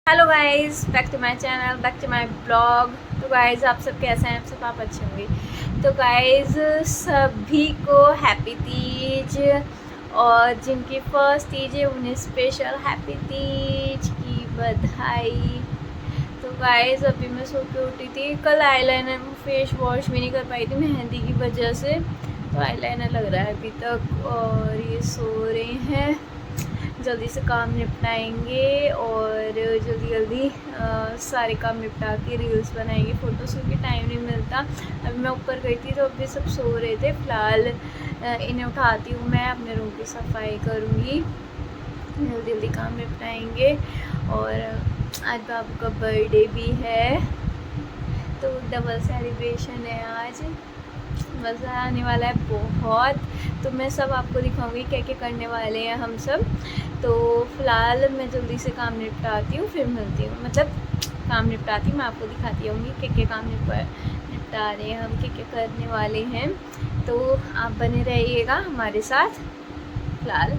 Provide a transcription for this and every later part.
Hello guys, back to my channel, back to my blog. तो guys आप सब कैसे हैं? आप सब आप अच्छे होंगे। तो गाइस सभी को हैप्पी तीज, और जिनकी फर्स्ट तीज है उन्हें स्पेशल हैप्पी तीज की बधाई। तो गाइस अभी मैं सो के उठी थी। कल आईलाइनर फेस वॉश भी नहीं कर पाई थी मेहंदी की वजह से, तो आईलाइनर लग रहा है अभी तक। और ये सो रहे हैं, जल्दी से काम निपटाएंगे और जल्दी सारे काम निपटा के रील्स बनाएंगे। फ़ोटो शूट के टाइम नहीं मिलता। अभी मैं ऊपर गई थी तो अभी सब सो रहे थे। फ़िलहाल इन्हें उठाती हूँ, मैं अपने रूम की सफाई करूँगी, जल्दी काम निपटाएंगे। और आज बाबू का बर्थडे भी है, तो डबल सेलिब्रेशन है आज। मज़ा आने वाला है बहुत। तो मैं सब आपको दिखाऊंगी क्या क्या करने वाले हैं हम सब। तो फ़िलहाल मैं जल्दी से काम निपटाती हूँ, फिर मिलती हूँ। मतलब काम निपटाती हूँ, मैं आपको दिखाती रहूँगी क्या क्या काम निपटा रहे हैं हम, क्या क्या करने वाले हैं। तो आप बने रहिएगा हमारे साथ। फ़िलहाल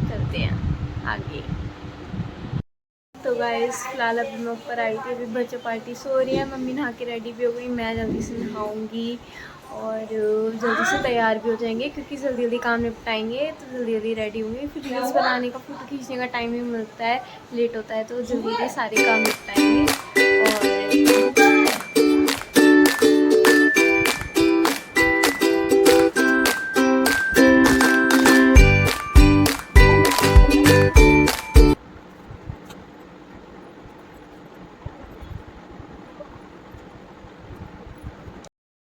चलते हैं आगे। तो गाइस फ़िलहाल अभी मैं ऊपर आई थी, अभी बच्चा पार्टी सो रही है। मम्मी नहा के रेडी भी हो गई, मैं जल्दी से नहाऊंगी और जल्दी से तैयार भी हो जाएंगे, क्योंकि जल्दी जल्दी काम निपटाएंगे तो जल्दी जल्दी रेडी होंगे। फिर रील्स बनाने का, फ़ोटो खींचने का टाइम भी मिलता है, लेट होता है, तो जल्दी जल्दी सारे काम निपटाएंगे।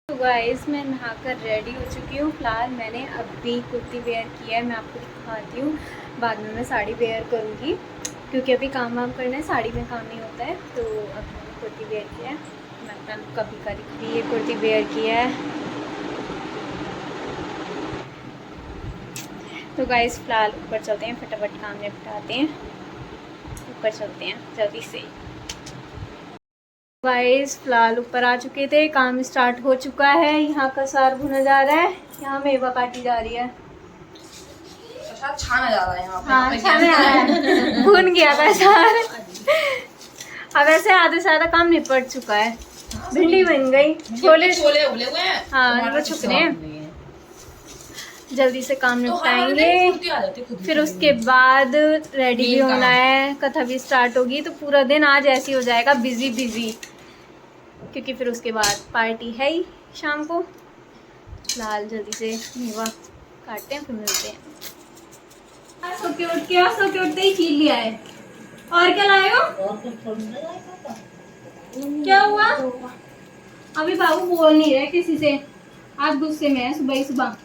और गाइस मैं नहाकर रेडी हो चुकी हूँ। फ़िलहाल मैंने अभी कुर्ती वेयर किया है, मैं आपको दिखाती हूँ। बाद में मैं साड़ी वेयर करूँगी, क्योंकि अभी काम वाम करना है, साड़ी में काम नहीं होता है। तो अब मैंने कुर्ती वेयर किया है, मैं अपना कभी कभी ये कुर्ती वेयर किया है। तो गाइस फ़िलहाल ऊपर चलते हैं, फटाफट काम निपटाते हैं, ऊपर चलते हैं जल्दी से। गाइस फ़िलहाल ऊपर आ चुके थे, काम स्टार्ट हो चुका है। यहाँ का सार भुना जा रहा है, यहाँ मेवा काटी जा रही है। छाना जा रहा है यहाँ पे। हाँ, छाना जा रहा है। भुन गया था सार। अब ऐसे आधे से आधा काम निपट चुका है। भिंडी बन गई, छोले छोले उबले हुए हैं। हाँ वो छुप रहे हैं। जल्दी से काम निपटाएंगे, फिर उसके बाद रेडी भी होना है, कथा भी स्टार्ट होगी। तो पूरा दिन आज ऐसे ही हो जाएगा, बिजी बिजी, क्योंकि फिर उसके बाद पार्टी है ही शाम को। फिलहाल जल्दी से मेवा काटते हैं, फिर मिलते हैं। सो के उठते ही छीन लिया है। और क्या लाए हो? क्या हुआ? अभी बाबू बोल नहीं रहे किसी से, आज गुस्से में है। सुबह ही सुबह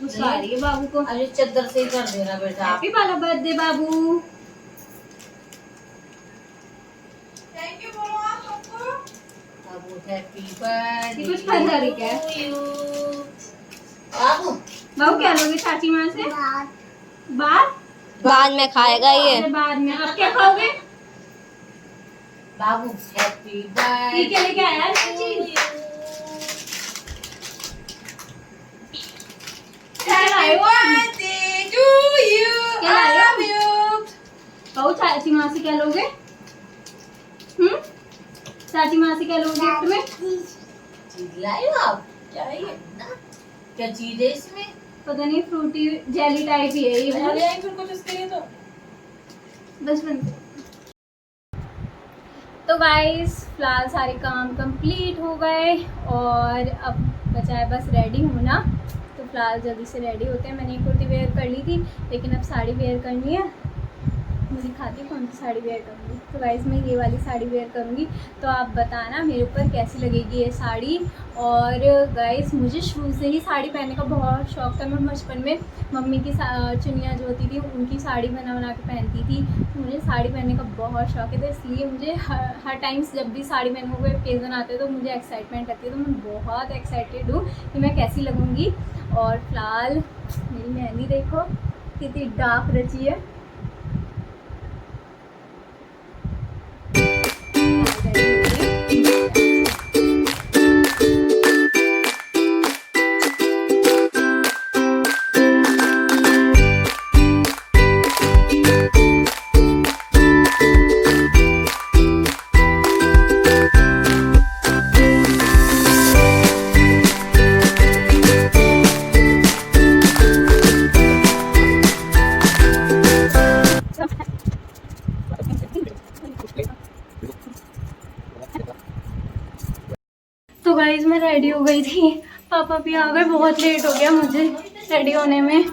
गुस्सा आ रही है बाबू को। अरे चद्दर से ही कर देना बेटा। हैप्पी वाला बर्थडे बाबू। थैंक यू बोलो आप सबको। बाबू हैप्पी बर्थडे। कुछ खा रही क्या? बाबू बाबू क्या लोगे चाची माँ से? बाद में खाएगा ये। बाद में आप क्या खाओगे? बाबू हैप्पी बर्थडे। ठीक है, लेके आया चाची। बाबू चाची माँ से क्या लोगे? चाची माँ से क्या लोगे गिफ्ट में? चीज लाई हो आप? क्या है ये ना? क्या चीज है इसमें? पता नहीं, फ्रूटी जेली टाइप ही है ये। ले आई फिर कुछ इसके लिए तो बस बन। तो गाइस फ़िलहाल सारे काम कंप्लीट हो गए और अब बचा है बस रेडी होना। तो फ़िलहाल जल्दी से रेडी होते हैं। मैंने एक कुर्ती वेयर कर ली थी, लेकिन अब साड़ी वेयर करनी है। मैं दिखाती हूँ कौन सी साड़ी वेयर करूँगी। तो गाइस मैं ये वाली साड़ी वेयर करूँगी, तो आप बताना मेरे ऊपर कैसी लगेगी ये साड़ी। और गाइस मुझे शुरू से ही साड़ी पहनने का बहुत शौक़ था। मैं बचपन में मम्मी की चुनिया जो होती थी उनकी साड़ी बना बना के पहनती थी, तो मुझे साड़ी पहनने का बहुत शौक़ है। तो इसलिए मुझे हर टाइम्स जब भी साड़ी पहनने को कोई ओकेज़न आते हैं तो मुझे एक्साइटमेंट रहती है। तो मैं बहुत एक्साइटेड हूँ कि मैं कैसी लगूँगी। और फिलहाल मेरी मेहंदी देखो कितनी डार्क रची है। मैं रेडी हो गई थी, पापा भी आ गए, बहुत लेट हो गया मुझे रेडी होने में।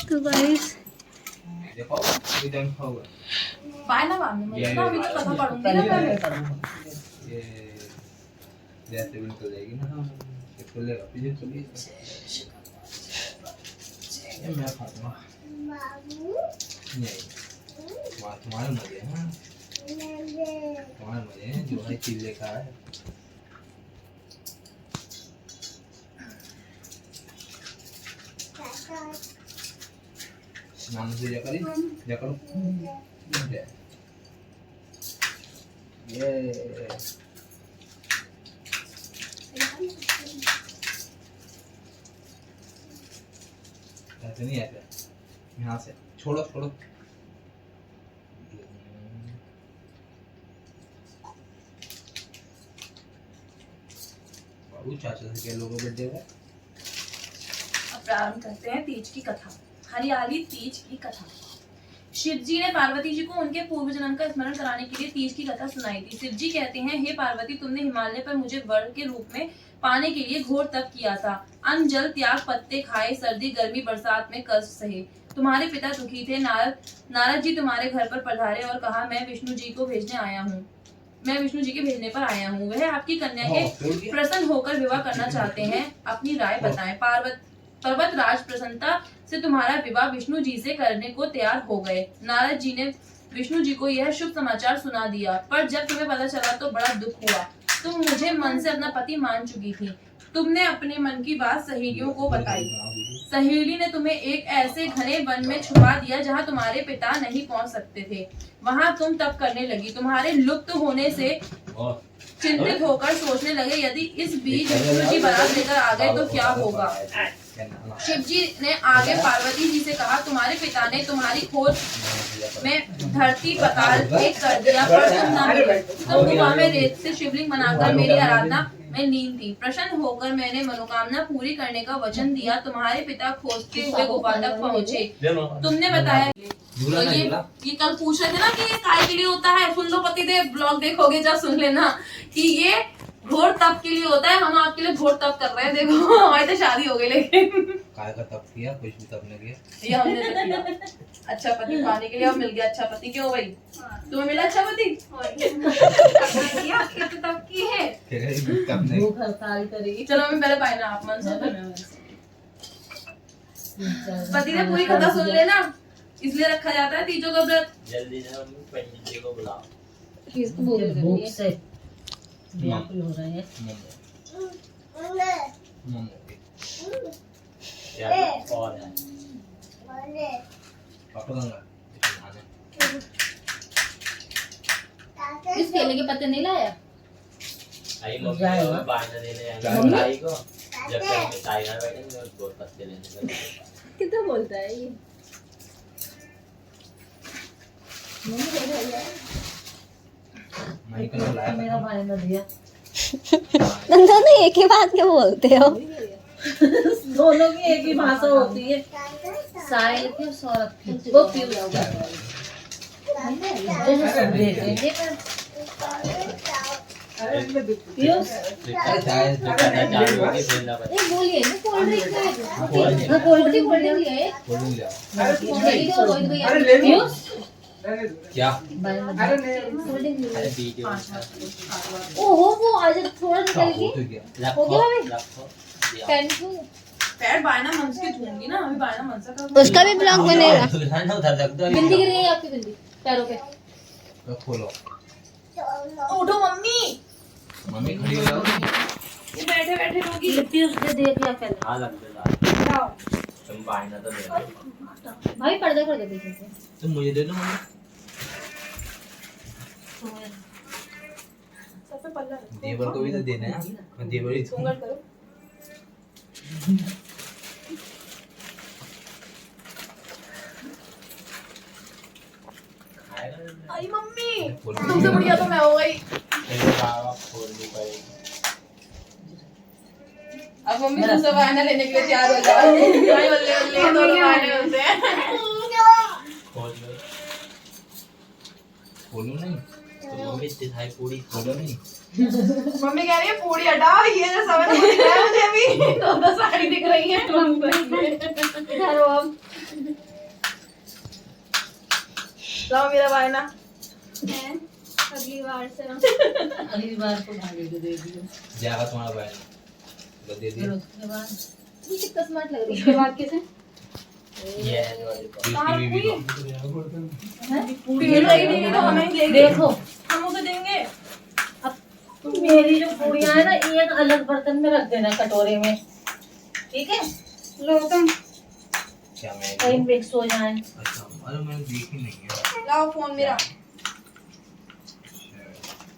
तो गाइस देखो एकदम खाओगे बाय ना बाद में मुझे ना अभी तो कथा पढ़ूंगी ना मैं। ये जैसे भी निकल जाएगी ना ये खुलेगा पीछे चलिए ये मैं खाऊंगा नहीं तुम्हारे मजे हैं तुम्हारे मजे हैं जो है चीज लेकर आए नाम से जा करो ये ऐसे नहीं ऐसे यहाँ से छोड़ो छोड़ो बाबू चाचा से क्या लोगों बर्थडे है। अब प्रारंभ करते हैं तीज की कथा। हरियाली तीज की कथा। शिव जी ने पार्वती जी को उनके पूर्व जन्म का स्मरण कराने के लिए तीज की कथा सुनाई थी। शिव जी कहते हैं, हे पार्वती, तुमने हिमालय पर मुझे वर के रूप में पाने के लिए घोर तप किया था। अन्न जल त्याग, पत्ते खाए, सर्दी गर्मी बरसात में कष्ट सहे। तुम्हारे पिता दुखी थे। नारद जी तुम्हारे घर पर पधारे और कहा, मैं विष्णु जी के भेजने पर आया हूँ। वह आपकी कन्या के प्रसन्न होकर विवाह करना चाहते हैं। अपनी राय बताएं। पर्वत राज प्रसन्नता से तुम्हारा विवाह विष्णु जी से करने को तैयार हो गए। नारद जी ने विष्णु जी को यह शुभ समाचार सुना दिया, पर जब तुम्हें पता चला तो बड़ा दुख हुआ। तुम मुझे मन से अपना पति मान चुकी थी। तुमने अपने मन की बात सहेलियों को बताई। सहेली ने तुम्हें एक ऐसे घने वन में छुपा दिया जहाँ तुम्हारे पिता नहीं पहुँच सकते थे। वहाँ तुम तप करने लगी। तुम्हारे लुप्त होने से चिंतित होकर सोचने लगे, यदि इस बीच विष्णु जी बारात लेकर आ गए तो क्या होगा। शिव जी ने आगे पार्वती जी से कहा, तुम्हारे पिता ने तुम्हारी खोज में धरती पताल एक कर दिया, पर तुम न मिले। तुम गुफा में रेत से शिवलिंग बनाकर मेरी आराधना में लीन थी। प्रसन्न होकर मैंने मनोकामना पूरी करने का वचन दिया। तुम्हारे पिता खोजते हुए गुफा तक पहुँचे। तुमने बताया तो ये कल पूछ रहे थे ना कि ये काय के लिए होता है। सुन लो पतिदेव, ब्लॉग देखोगे जब सुन लेना कि ये घोर तप के लिए होता है। हम आपके लिए घोर तप कर रहे हैं। देखो हमारी तो शादी हो गई, लेकिन काय का तप किया, कुछ भी तप नहीं किया। ये हमने तो किया अच्छा पति पाने के लिए। और मिल गया अच्छा पति। क्यों भाई, तुम्हें मिला अच्छा पति? तप की है। चलो मैं पहले पाई ना आप मन से पति ने पूरी कथा सुन लेना, इसलिए रखा जाता है तीजों का व्रत। जल्दी से पंडित जी को बुलाओ। किसको बोल रहे हैं? व्याकुल हो रहे हैं। और है इस केले के पत्ते नहीं लाया? आई मम्मी बाहर देने आएंगे आई को। जब तक मैं ताई ना बैठेंगे और दो पत्ते लेने कितना बोलता है ये। मेरा भाई ने दिया। दोनों एक ही बात क्यों बोलते हो? दोनों की एक ही भाषा होती है। साहिल की और सौरभ की। वो पीयूष बोलिए ना, कोल्ड ड्रिंक है। कोल्ड ड्रिंक है। क्या ओहो वो आज थोड़ा निकल गया। हो गया भाई। पैर बायना मन से धूंगी ना, अभी बायना मन से कर। उसका भी ब्लॉग बनेगा। बिंदी गिर गई आपकी, बिंदी पैरों पे। खोलो उठो मम्मी। मम्मी खड़ी हो जाओ। ये बैठे बैठे रोगी। लिपि उसने देख लिया पहले। हाँ लगता है तुम बाहर तो दे दो भाई पर्दा कर दे पीछे से। तुम मुझे दे दो मम्मी। सब पे पल्ला रखो। देवर को भी तो देना है। मैं देवर ही दूंगा। घूंघट करो। आई मम्मी, तुमसे बढ़िया तो मैं हो गई। अब मम्मी दूसरा बहाना लेने के लिए तैयार हो जाओ। भाई बल्ले बल्ले दोनों बहाने होते हैं। खोलो नहीं मम्मी दिखाई पूरी खोलो नहीं। मम्मी कह रही है पूरी हटाओ, ये जो समझ में दिख रहा है मुझे अभी दो साड़ी दिख रही है। इधर हो अब। जाओ मेरा वायना। हैं? अगली बार से ना। अगली बार को भाभी को दे दियो। जाएगा तुम्हारा भाई, बस दे फिर दिया। उसके बाद ये कितना स्मार्ट लग रही है। उसके बाद किसे? ये वाली को। इसकी बीवी को पीने लगी नहीं तो हमें देंगे, देखो हम उसे देंगे। मेरी जो पूड़ियाँ है ना, एक अलग बर्तन में रख देना, कटोरे में, ठीक है? लो तुम। क्या मैं कहीं मिक्स हो जाए। अच्छा, अरे मैंने देखी नहीं है। लाओ फोन मेरा।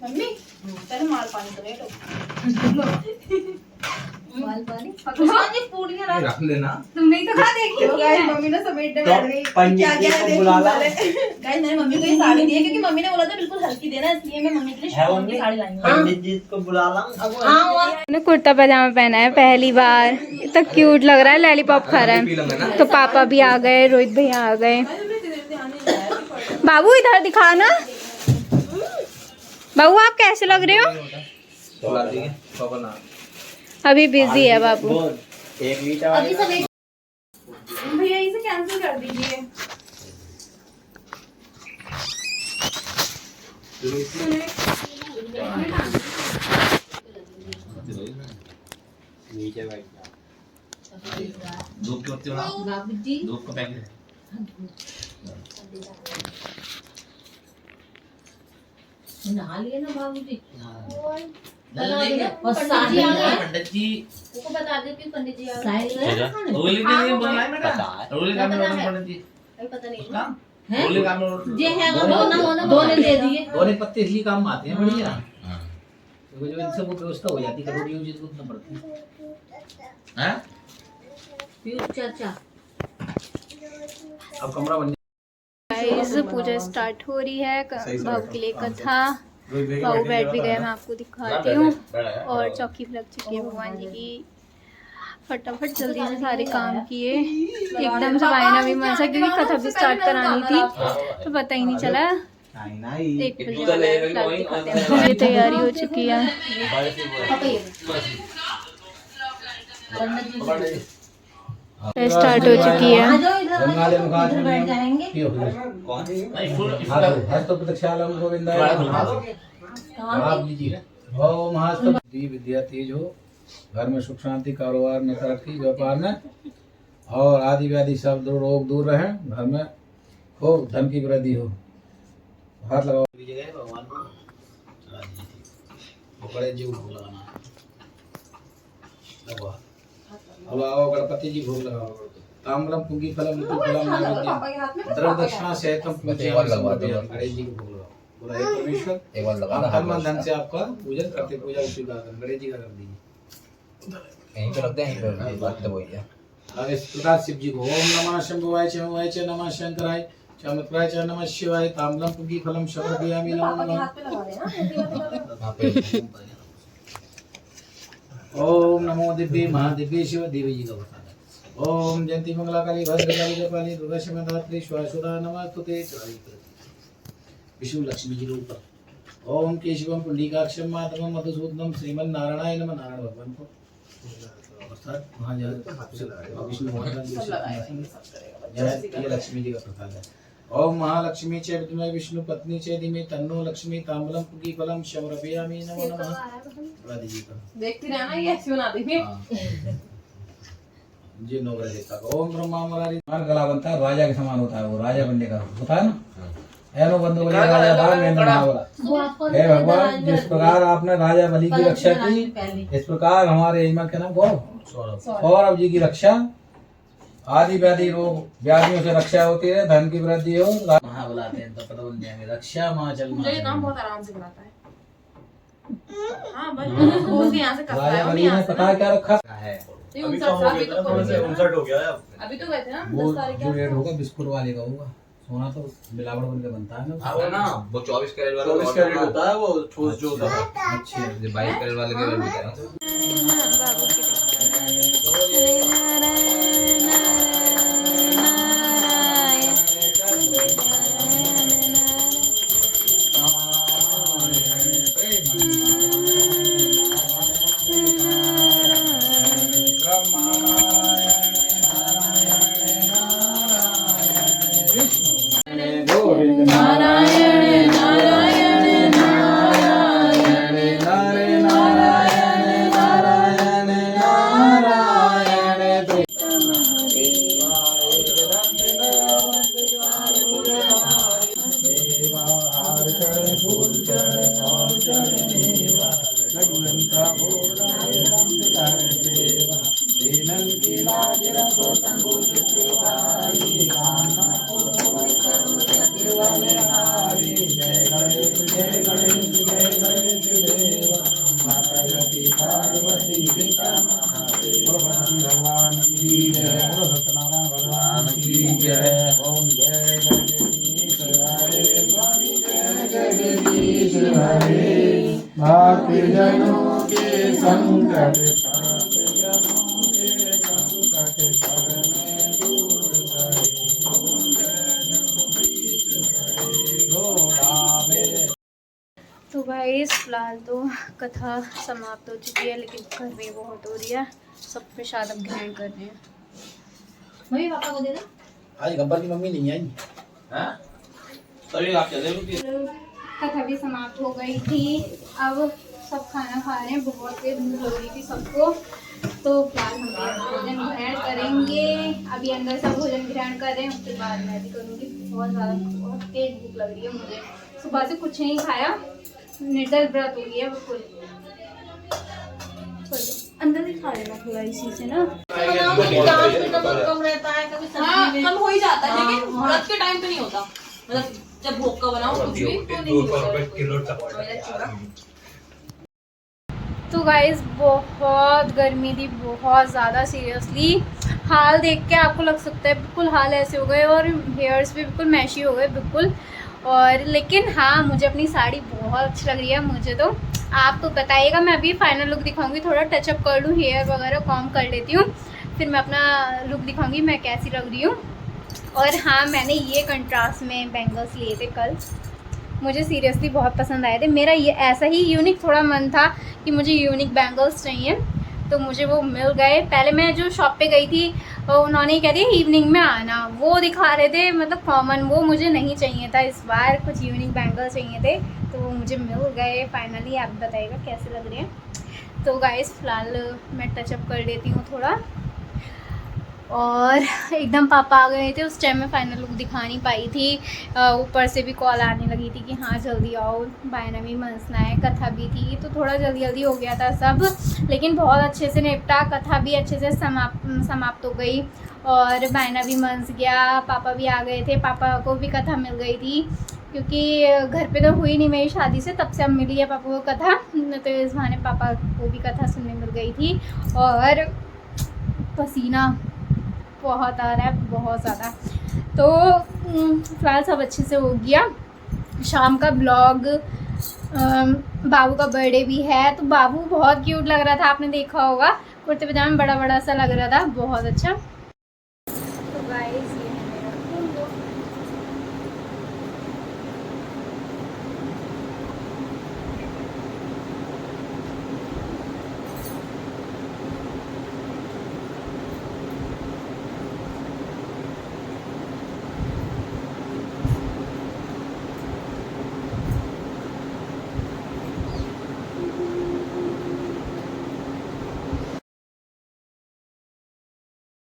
मम्मी पहले माल पानी तो लेट हो। माल पानी। ये पूड़ियाँ ये रख लेना। तुमने ही तो कहा देखी तो होगी। गाइस मम्मी ने समेटने तो बैठ गई। पंडित क्या जी क्या को है बुला ला। गाइस मैंने मम्मी को ये साड़ी दी है क्योंकि मम्मी ने बोला था बिल्कुल हल्की देना, इसलिए मैं मम्मी के लिए है शिफॉन मम्मी? की साड़ी लाई हूँ। पंडित जी को बुला ला। हाँ ने कुर्ता पजामा पहना है पहली बार। इतना क्यूट लग रहा है, लॉलीपॉप खा रहा है। तो पापा भी आ गए, रोहित भैया आ गए। बाबू इधर दिखाना। बाबू आप कैसे लग रहे हो? बुला देंगे पापा ना। अभी बिजी है बाबू। बोल, एक मीठा वाली ना। भैया इसे कैंसिल कर दीजिए। मीठे वाली का। धूप की बत्ती बनाओ। बाबू जी धूप का पैकेट। नहा लिए ना बाबू जी? डल देंगे। और साहिल है? पंडित जी उसको बता दे कि पंडित जी आ गए। साहिल है अच्छा। खाने? रोली के लिए बोला है बेटा। पता है। रोली का मेरा पंडित जी अभी पता नहीं। उसका हैं? रोली का मेरा ये है दो ने दे दिए। और एक पत्ते इसलिए काम में आते हैं बढ़िया, हाँ। क्योंकि जो इनसे वो व्यवस्था हो जाती है, करोड़ी यूज इसको उतना पड़ती है। हैं? पीयूष चाचा अब कमरा बन गाइस पूजा स्टार्ट हो रही है। बाबू के लिए कथा। बाबू बैठ भी गया, मैं आपको दिखाती हूँ। और चौकी भी लग चुकी है भगवान जी की। फटाफट जल्दी से सारे काम किए। एकदम से वाइना भी मन सा, क्योंकि कथा भी स्टार्ट करानी थी तो पता ही नहीं चला। एक बजे वाला है, फ्लैग दिखाते हैं। ये तैयारी हो चुकी है। स्टार्ट हो चुकी है। आ जाओ इधर, बंगाली मुखार इधर बैठ जाएंगे। हस्तो प्रदक्षालम गोविंदाय आप लीजिए। ओम हस्त विद्या तेज हो, घर में सुख शांति, कारोबार में तरक्की, व्यापार में और आदि व्याधि सब रोग दूर रहे, घर में हो धन की वृद्धि हो। हाथ लगाओ भगवान को, बड़े जी को लगाना, बुलाओ गणपति जी भोग लगाओ। ताम्रम पुंगी फलम ऋतु फलम नैवेद्यम द्रव्य दक्षिणा सहितम पूजयामि समर्पयामि। गणेश जी को भोग लगाओ। बोला हे परमेश्वर, एक बार लगा हम तन मन धन से आपका पूजन करते, पूजा स्वीकार कर। गणेश जी का कर दीजिए। यहीं पे रखते हैं, यहीं पे बात तो वही है। अब इस प्रकार शिव जी को ओम नमः शंभुवाय च नमः शंकराय चमत्काय च नमः शिवाय। ताम्रम पुंगी फलम समर्पयामि। नमो नमः। हाथ पे लगा देना। वहाँ पे ओम नमो दिव्य महादिव्य शिव देवी जी का बता दे। ओम जयंती मंगला काली भद्रकाली जयपाली दुर्गा क्षमा धात्री श्वासुदा नमस्तुते। चढ़ाई कर विष्णु लक्ष्मी जी के ऊपर। ओम केशवम पुंडरीकाक्षम माधवम मधुसूदनम श्रीमन नारायणाय नमः। नारायण भगवान को अर्थात वहाँ जाकर विष्णु भगवान जय लक्ष्मी जी का प्रसाद है। ओम महालक्ष्मी च विद्महे विष्णु पत्नी च धीमहि तन्नो लक्ष्मी। ताम्बूलम पुंगी फलम समर्पयामि। नमो नमः। बता दीजिए का देखती रहना, ये ऐसे बना देंगे। जी नवग्रह देवता का। ओम ब्रह्मा मुरारी गला बनता है, राजा के समान होता है, वो राजा बनने का होता है ना। ऐनो बंधु बलि राजा दान में महावरा। वो आपको हे भगवान, जिस प्रकार आपने राजा बलि की रक्षा की, इस प्रकार हमारे यजमान के नाम सौरभ जी की रक्षा, आदि व्याधि रोग व्याधियों से रक्षा होती है, धन की वृद्धि हो। महा बुलाते हैं तो पता बन जाएंगे। रक्षा माँ चल मुझे ये काम बहुत आराम से बुलाता है। हाँ बस खोल के यहाँ से करता राजा है। बलि ने पता क्या रखा है। ये 59 हो गया है। अभी तो गए थे ना वो 10 तारीख जो रेट होगा बिस्कुट वाले का होगा। सोना तो मिलावट बन के बनता है ना। वो ना वो 24 कैरेट वाला 24 कैरेट होता है वो, ठोस जो होता है। अच्छा जो 22 कैरेट वाले के बारे में बता रहा हूँ। बाबू की बोलो सत्यनारायण भगवान की जय। ओम जय जगदीश हरे स्वामी जय जगदीश हरे। भक्त जनों के संकट भक्त जनों के संकट हरने दूर करे। ओम जय जगदीश हरे। गोदामे। तो गाइस फिलहाल तो कथा समाप्त हो चुकी है, लेकिन गर्मी बहुत हो रही है। सब प्रसाद अब ग्रहण कर रहे हैं। मम्मी पापा को दे दो। आज गब्बर की मम्मी नहीं आई। हाँ? तभी आप चले रुकिए। कथा भी समाप्त हो गई थी। अब सब खाना खा रहे हैं, बहुत तेज भूख लग रही थी सबको। तो फिलहाल हम भोजन ग्रहण करेंगे। अभी अंदर सब भोजन ग्रहण कर रहे हैं, उसके बाद मैं भी करूँगी। बहुत तेज भूख लग रही है मुझे। सुबह से कुछ नहीं खाया, निर्जल व्रत हो गया बिल्कुल। अंदर भी खा लेना थोड़ा इसी से ना। कम रहता है कभी हाँ सब्जी में। कम हो ही जाता है, हाँ, लेकिन हाँ। व्रत के टाइम पे नहीं होता। मतलब जब भोग का बनाओ कुछ भी तो नहीं होता। तो गाइस बहुत गर्मी थी, बहुत ज़्यादा। सीरियसली हाल देख के आपको लग सकता है बिल्कुल हाल ऐसे हो गए, और हेयर्स भी बिल्कुल मैशी हो गए बिल्कुल। और लेकिन हाँ, मुझे अपनी साड़ी बहुत अच्छी लग रही है। मुझे तो आप तो बताइएगा। मैं अभी फाइनल लुक दिखाऊंगी, थोड़ा टचअप कर लूँ, हेयर वगैरह कॉम कर लेती हूँ, फिर मैं अपना लुक दिखाऊंगी मैं कैसी लग रही हूँ। और हाँ, मैंने ये कंट्रास्ट में बैंगल्स लिए थे कल, मुझे सीरियसली बहुत पसंद आए थे। मेरा ये ऐसा ही यूनिक थोड़ा मन था कि मुझे यूनिक बैंगल्स चाहिए, तो मुझे वो मिल गए। पहले मैं जो शॉप पे गई थी उन्होंने कह दिया इवनिंग में आना, वो दिखा रहे थे मतलब कॉमन, वो मुझे नहीं चाहिए था। इस बार कुछ यूनिक बैंगल्स चाहिए थे, तो वो मुझे मिल गए फाइनली। आप बताइएगा कैसे लग रहे हैं। तो गाइस फिलहाल मैं टचअप कर लेती हूँ थोड़ा, और एकदम पापा आ गए थे उस टाइम में फाइनल लुक दिखा नहीं पाई थी। ऊपर से भी कॉल आने लगी थी कि हाँ जल्दी आओ, बायना भी मनसना है, कथा भी थी, तो थोड़ा जल्दी जल्दी हो गया था सब। लेकिन बहुत अच्छे से निपटा, कथा भी अच्छे से समाप्त हो गई, और बायना भी मनस गया। पापा भी आ गए थे, पापा को भी कथा मिल गई थी, क्योंकि घर पे तो हुई नहीं मेरी शादी से, तब से अब मिली है पापा को कथा, तो इस बहाने पापा को भी कथा सुनने मिल गई थी। और पसीना बहुत आ रहा है, बहुत ज़्यादा। तो फिलहाल सब अच्छे से हो गया। शाम का ब्लॉग, बाबू का बर्थडे भी है, तो बाबू बहुत क्यूट लग रहा था, आपने देखा होगा, कुर्ते पजामे बड़ा बड़ा सा लग रहा था, बहुत अच्छा। तो गाइस ये